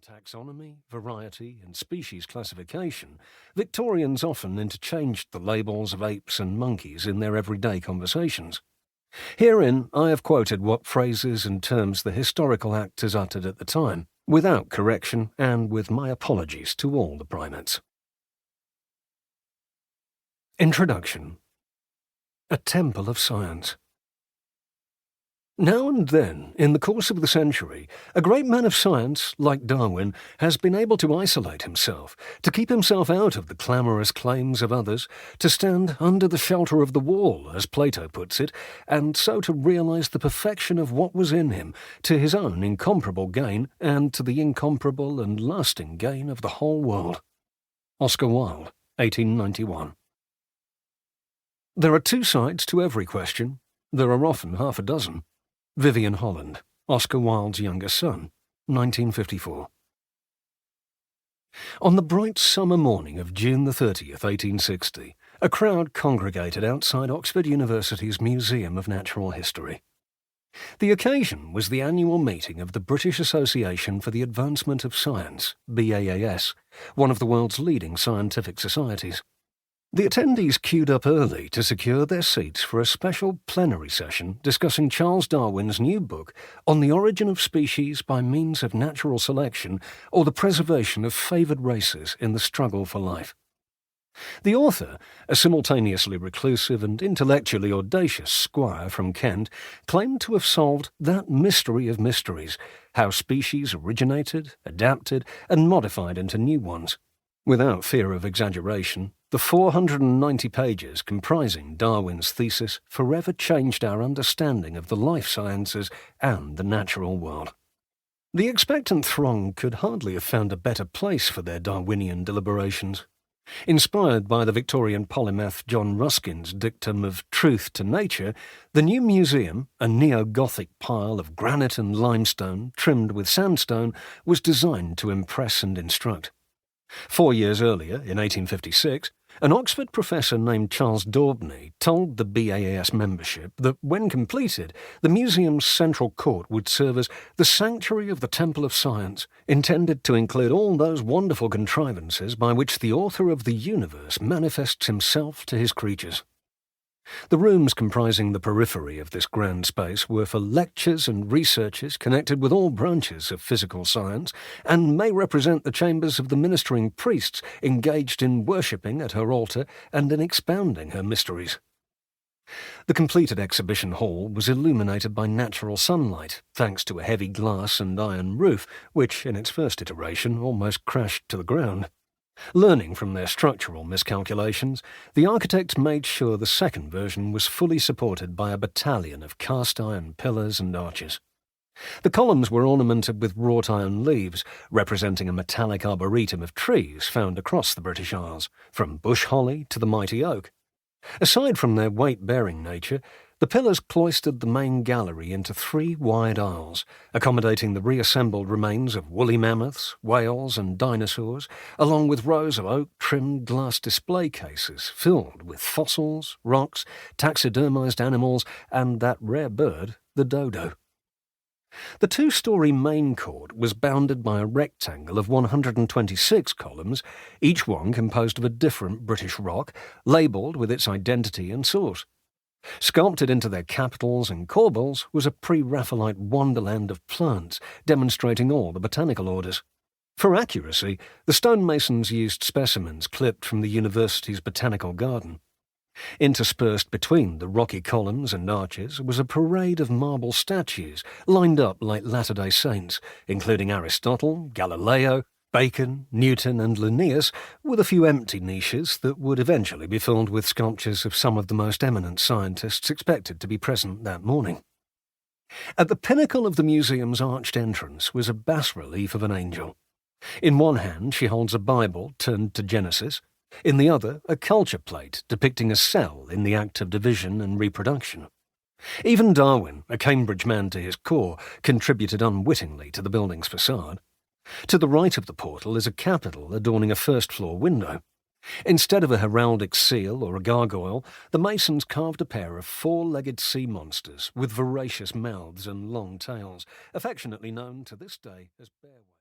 taxonomy, variety, and species classification, Victorians often interchanged the labels of apes and monkeys in their everyday conversations. Herein, I have quoted what phrases and terms the historical actors uttered at the time, without correction and with my apologies to all the primates. Introduction. A Temple of Science. Now and then, in the course of the century, a great man of science, like Darwin, has been able to isolate himself, to keep himself out of the clamorous claims of others, to stand under the shelter of the wall, as Plato puts it, and so to realize the perfection of what was in him, to his own incomparable gain, and to the incomparable and lasting gain of the whole world. Oscar Wilde, 1891. There are two sides to every question. There are often half a dozen. Vivian Holland, Oscar Wilde's younger son, 1954. On the bright summer morning of June the 30th, 1860, a crowd congregated outside Oxford University's Museum of Natural History. The occasion was the annual meeting of the British Association for the Advancement of Science, BAAS, one of the world's leading scientific societies. The attendees queued up early to secure their seats for a special plenary session discussing Charles Darwin's new book on the origin of species by means of natural selection or the preservation of favoured races in the struggle for life. The author, a simultaneously reclusive and intellectually audacious squire from Kent, claimed to have solved that mystery of mysteries, how species originated, adapted, and modified into new ones. Without fear of exaggeration, the 490 pages comprising Darwin's thesis forever changed our understanding of the life sciences and the natural world. The expectant throng could hardly have found a better place for their Darwinian deliberations. Inspired by the Victorian polymath John Ruskin's dictum of truth to nature, the new museum, a neo-Gothic pile of granite and limestone trimmed with sandstone, was designed to impress and instruct. 4 years earlier, in 1856, an Oxford professor named Charles Daubney told the BAAS membership that when completed, the museum's central court would serve as the sanctuary of the Temple of Science, intended to include all those wonderful contrivances by which the author of the universe manifests himself to his creatures. The rooms comprising the periphery of this grand space were for lectures and researches connected with all branches of physical science, and may represent the chambers of the ministering priests engaged in worshipping at her altar and in expounding her mysteries. The completed exhibition hall was illuminated by natural sunlight, thanks to a heavy glass and iron roof, which, in its first iteration, almost crashed to the ground. Learning from their structural miscalculations, the architects made sure the second version was fully supported by a battalion of cast-iron pillars and arches. The columns were ornamented with wrought-iron leaves, representing a metallic arboretum of trees found across the British Isles, from bush holly to the mighty oak. Aside from their weight-bearing nature, the pillars cloistered the main gallery into 3 wide aisles, accommodating the reassembled remains of woolly mammoths, whales, and dinosaurs, along with rows of oak-trimmed glass display cases filled with fossils, rocks, taxidermized animals, and that rare bird, the dodo. The 2-story main court was bounded by a rectangle of 126 columns, each one composed of a different British rock, labelled with its identity and source. Sculpted into their capitals and corbels was a pre-Raphaelite wonderland of plants, demonstrating all the botanical orders. For accuracy, the stonemasons used specimens clipped from the university's botanical garden. Interspersed between the rocky columns and arches was a parade of marble statues lined up like Latter-day Saints, including Aristotle, Galileo, Bacon, Newton and Linnaeus, with a few empty niches that would eventually be filled with sculptures of some of the most eminent scientists expected to be present that morning. At the pinnacle of the museum's arched entrance was a bas-relief of an angel. In one hand she holds a Bible turned to Genesis, in the other a culture plate depicting a cell in the act of division and reproduction. Even Darwin, a Cambridge man to his core, contributed unwittingly to the building's facade. To the right of the portal is a capital adorning a first-floor window. Instead of a heraldic seal or a gargoyle, the masons carved a pair of 4-legged sea monsters with voracious mouths and long tails, affectionately known to this day as bear whales.